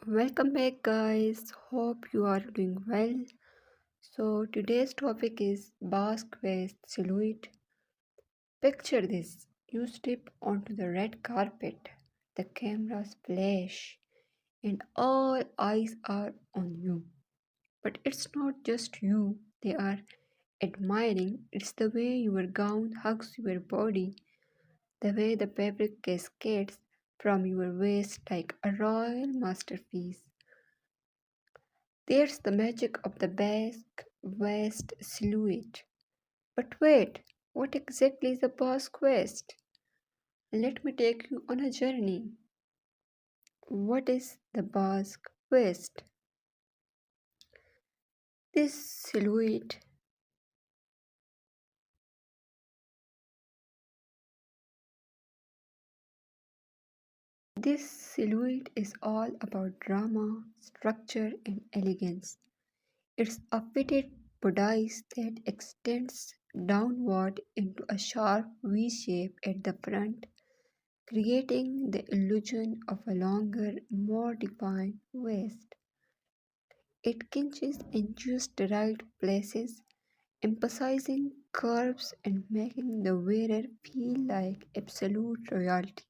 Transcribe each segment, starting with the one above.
Welcome back, guys. Hope you are doing well. So, today's topic is basque waist silhouette. Picture this, you step onto the red carpet, the cameras flash, and all eyes are on you. But it's not just you, they are admiring. It's the way your gown hugs your body, the way the fabric cascades from your waist like a royal masterpiece. There's the magic of the basque waist silhouette. But wait, what exactly is a basque waist? Let me take you on a journey. What is the basque waist? This silhouette, this silhouette is all about drama, structure, and elegance. It's a fitted bodice that extends downward into a sharp V shape at the front, creating the illusion of a longer, more defined waist. It cinches in just the right places, emphasizing curves and making the wearer feel like absolute royalty.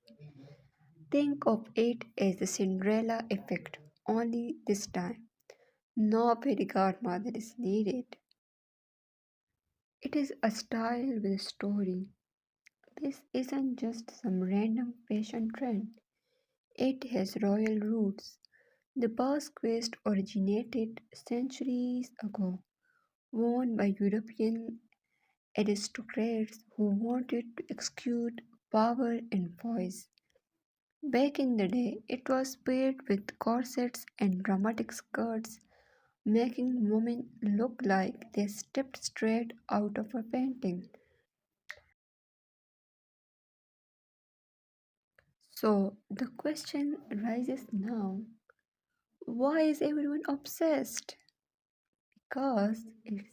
Think of it as the Cinderella effect, only this time. No fairy godmother is needed. It is a style with a story. This isn't just some random fashion trend. It has royal roots. The Basque waist originated centuries ago, worn by European aristocrats who wanted to exude power and voice. Back in the day, it was paired with corsets and dramatic skirts, making women look like they stepped straight out of a painting. So the question rises now, why is everyone obsessed? Because it's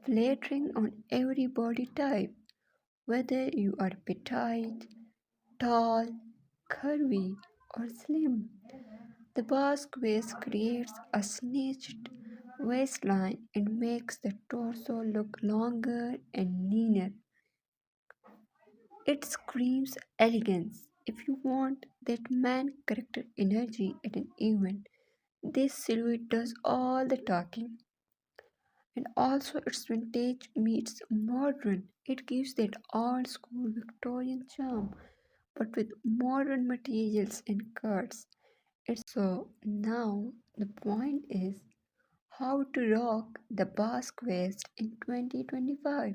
flattering on every body type, whether you are petite, tall, curvy, or slim. The basque waist creates a snatched waistline and makes the torso look longer and leaner. It screams elegance. If you want that man character energy at an event, this silhouette does all the talking. And also, its vintage meets modern. It gives that old school Victorian charm, but with modern materials and cuts. So now the point is how to rock the basque waist in 2025.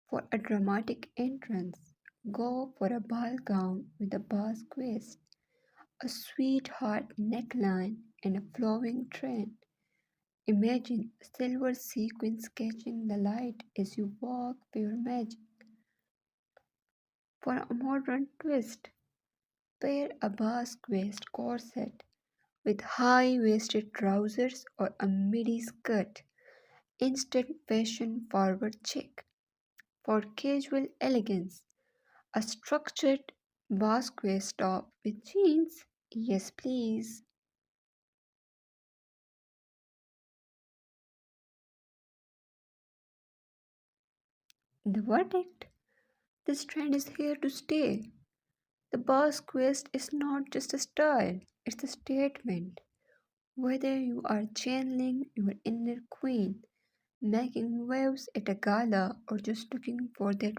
For a dramatic entrance, go for a ball gown with a basque waist, a sweetheart neckline, and a flowing train. Imagine silver sequins catching the light as you walk pure magic. For a modern twist, pair a basque waist corset with high-waisted trousers or a midi skirt. Instant fashion forward chic. For casual elegance, a structured basque waist top with jeans. Yes, please. The verdict? This trend is here to stay. The basque waist is not just a style, it's a statement. Whether you are channeling your inner queen, making waves at a gala, or just looking for that